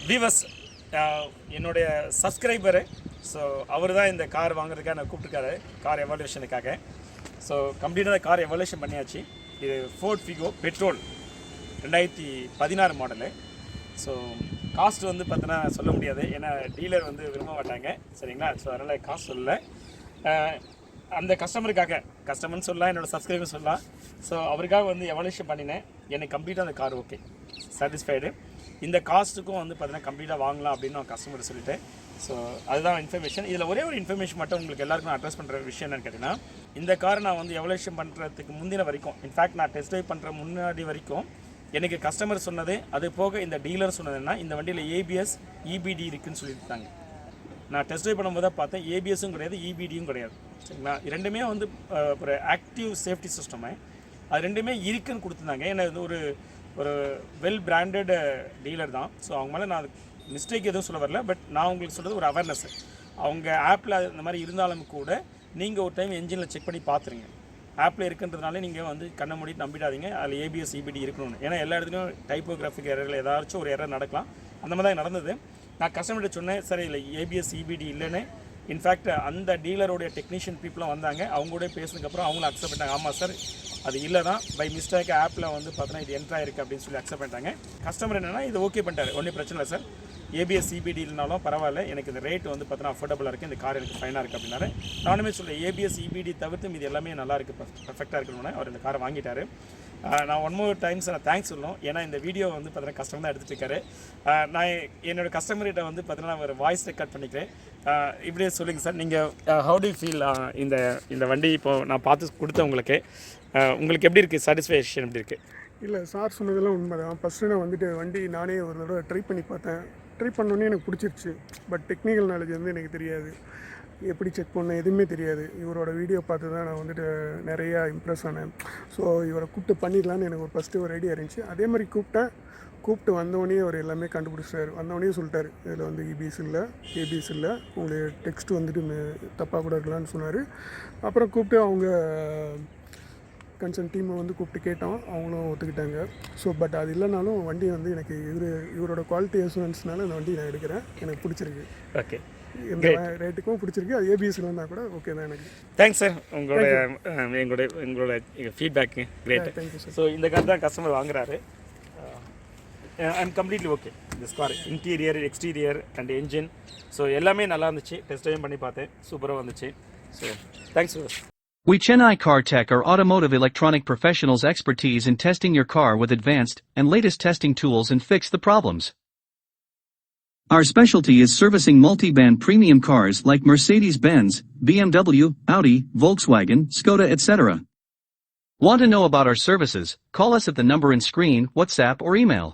Viewers என்னுடைய subscriber so அவர் தான் இந்த கார் வாங்குறதுக்காக நான் கூப்பிட்டுருக்காரு கார் எவாலுவேஷனுக்காக. ஸோ கம்ப்ளீட்டாக கார் எவாலுவேஷன் பண்ணியாச்சு. இது fort Figo petrol 2016 model. So cost வந்து பார்த்தோன்னா சொல்ல முடியாது, ஏன்னா டீலர் வந்து விரும்ப மாட்டாங்க சரிங்களா. ஸோ அதனால் காஸ்ட் சொல்லலை. அந்த கஸ்டமர்னு சொல்லலாம், என்னோடய சப்ஸ்கிரைபர் சொல்லலாம். ஸோ அவருக்காக வந்து எவாலுவேஷன் பண்ணினேன். எனக்கு கம்ப்ளீட்டாக அந்த கார் ஓகே, சாட்டிஸ்ஃபைடு. இந்த காஸ்ட்டுக்கும் வந்து பார்த்தீங்கன்னா கம்ப்ளீட்டாக வாங்கலாம் அப்படின்னு நான் கஸ்டமர் சொல்லிட்டேன். ஸோ அதுதான் இன்ஃபர்மேஷன். இதில் ஒரே ஒரு இன்ஃபர்மேஷன் மட்டும் உங்களுக்கு எல்லாருக்கும் நான் அட்ரஸ் பண்ணுற விஷயம் என்னென்னு கேட்டிங்கன்னா, இந்த காரை நான் வந்து எவாலுவேஷன் பண்ணுறதுக்கு முந்தின வரைக்கும், இன்ஃபேக்ட் நான் டெஸ்ட் ட்ரைவ் பண்ணுற முன்னாடி வரைக்கும் எனக்கு கஸ்டமர் சொன்னது, அது போக இந்த டீலர் சொன்னதுன்னா இந்த வண்டியில் ஏபிஎஸ் இபிடி இருக்குதுன்னு சொல்லியிருந்தாங்க. நான் டெஸ்ட் ட்ரைவ் பண்ணும்போது தான் பார்த்தேன் ஏபிஎஸும் கிடையாது இபிடியும் கிடையாது சரிங்களா. ரெண்டுமே வந்து ஒரு ஆக்டிவ் சேஃப்டி சிஸ்டமை அது ரெண்டுமே இருக்குன்னு கொடுத்துருந்தாங்க. ஏன்னா இது ஒரு வெல் பிராண்டட் டீலர் தான். ஸோ அவங்க மேலே நான் மிஸ்டேக் எதுவும் சொல்ல வரல, பட் நான் உங்களுக்கு சொல்கிறது ஒரு அவேர்னஸ். அவங்க ஆப்பில் இந்த மாதிரி இருந்தாலும் கூட நீங்கள் ஒரு டைம் என்ஜினில் செக் பண்ணி பார்த்துருங்க. ஆப்பில் இருக்குன்றதுனால நீங்கள் வந்து கண்ணை மூடிட்டு நம்பிடாதீங்க அதில் ஏபிஎஸ் இபிடி இருக்கணும்னு. ஏன்னா எல்லா இடத்துலையும் டைப்போகிராஃபிக் எரரில் ஏதாச்சும் ஒரு எரர் நடக்கலாம். அந்த மாதிரி தான் நடந்தது. நான் கஸ்டமர்கிட்ட சொன்னேன், சரி இல்லை ஏபிஎஸ் இபிடி இல்லைன்னு. இன்ஃபேக்ட் அந்த டீலருடைய டெக்னீஷியன் பீப்புளும் வந்தாங்க. அவங்களோட பேசுனதுக்கப்புறம் அவங்களும் அக்செப்ட் பண்ணிட்டாங்க. ஆமாம் சார் அது இல்லை தான், பை மிஸ்டேக் ஆப்பில் வந்து பார்த்தோன்னா இது என்ட்ரு ஆயிருக்கு அப்படின்னு சொல்லி அக்செப்ட் பண்ணிட்டாங்க. கஸ்டமர் என்னென்னா இது ஓகே பண்ணிட்டாரு, ஒன்றும் பிரச்சனை இல்லை சார், ஏபிஎஸ் சிபிடி இல்லைனாலும் பரவாயில்ல, எனக்கு இந்த ரேட் வந்து பார்த்தோன்னா அஃபோர்டபுளாக இருக்குது, இந்த கார் எனக்கு ஃபைனாக இருக்குது அப்படின்னாரு. நானுமே சொல்லுவேன் ஏபிஎஸ் இபிடி தவிர்த்து இது எல்லாமே நல்லா இருக்குது, பர்ஃபெக்டாக இருக்கணும்னு அவர் இந்த காரை வாங்கிட்டார். நான் ஒன் மோர் டைம்ஸ் நான் தேங்க்ஸ் சொல்லணும். ஏன்னா இந்த வீடியோ வந்து பார்த்தீங்கன்னா கஸ்டமர் தான் எடுத்துகிட்டு இருக்காரு. நான் என்னோடய கஸ்டமர்கிட்ட வந்து பார்த்தீங்கன்னா ஒரு வாய்ஸ் ரெக்கார்ட் பண்ணிக்கிறேன். இப்படியே சொல்லுங்கள் சார், நீங்கள் ஹவு டு ஃபீல் இந்த வண்டி இப்போது நான் பார்த்து கொடுத்தேன் உங்களுக்கு எப்படி இருக்குது, சாட்டிஸ்ஃபேக்ஷன் எப்படி இருக்குது? இல்லை சார் சொன்னதெல்லாம் உண்மை தான். ஃபஸ்ட்டு நான் வந்துட்டு வண்டி நானே ஒரு தடவை ட்ரை பண்ணி பார்த்தேன். ட்ரை பண்ணோன்னே எனக்கு பிடிச்சிருச்சு. பட் டெக்னிக்கல் நாலேஜ் வந்து எனக்கு தெரியாது, எப்படி செக் பண்ணேன் எதுவுமே தெரியாது. இவரோட வீடியோ பார்த்து தான் நான் வந்துட்டு நிறையா இம்ப்ரெஸ் ஆனேன். ஸோ இவரை கூப்பிட்டு பண்ணிடலான்னு எனக்கு ஒரு ஃபஸ்ட்டு ஒரு ஐடியா இருந்துச்சு. அதே மாதிரி கூப்பிட்டு வந்தோடனே அவர் எல்லாமே கண்டுபிடிச்சார். வந்தோடனே சொல்லிட்டார், இதில் வந்து இபிஎஸ் இல்லை ஏபிஎஸ் இல்லை, உங்களுக்கு டெக்ஸ்ட் வந்துட்டு தப்பாக கூட இருக்கலான்னு சொன்னார். அப்புறம் கூப்பிட்டு அவங்க கன்சர்ன் டீமை வந்து கூப்பிட்டு கேட்டோம், அவங்களும் ஒத்துக்கிட்டாங்க. ஸோ பட் அது இல்லைனாலும் வண்டி வந்து எனக்கு இவரோட குவாலிட்டி அசூரன்ஸ்னால இந்த வண்டி நான் எடுக்கிறேன். எனக்கு பிடிச்சிருக்கு. ஓகே, இந்த ரேட்டுக்கும் பிடிச்சிருக்கு. அது ஏபிஎஸ்ல இருந்தால் கூட ஓகே தான் எனக்கு. தேங்க்ஸ் சார், எங்களோட feedback great. Thank you sir. So இந்த கார் தான் கஸ்டமர் வாங்குறாரு. I am completely okay this car, interior exterior and engine so எல்லாமே நல்லா இருந்துச்சு. டெஸ்ட் ட்ரைவ் பண்ணி பார்த்தேன், சூப்பராக வந்துச்சு. So thanks sir. We CHENNAI CAR-TECH are automotive electronic professionals expertise in testing your car with advanced and latest testing tools and fix the problems. Our specialty is servicing multiband premium cars like Mercedes-Benz, BMW, Audi, Volkswagen, Skoda etc. Want to know about our services? Call us at the number in screen, WhatsApp or email.